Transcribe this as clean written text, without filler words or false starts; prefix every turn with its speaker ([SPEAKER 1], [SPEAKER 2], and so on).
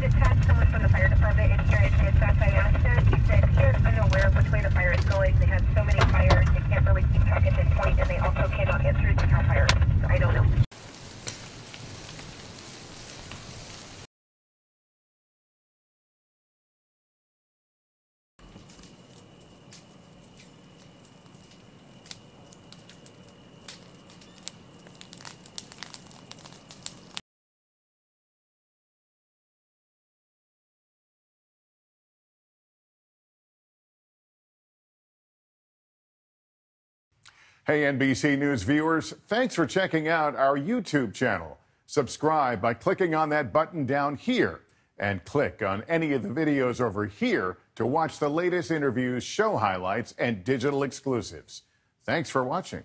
[SPEAKER 1] dispatch someone from the fire department and tried to dispatch. I asked him. He said he is unaware of which way the fire is going. They have so many fires, they can't really keep track at this point, and they also cannot answer the CAL FIRE. So I don't know.
[SPEAKER 2] Hey, NBC News viewers, thanks for checking out our YouTube channel. Subscribe by clicking on that button down here and click on any of the videos over here to watch the latest interviews, show highlights, and digital exclusives. Thanks for watching.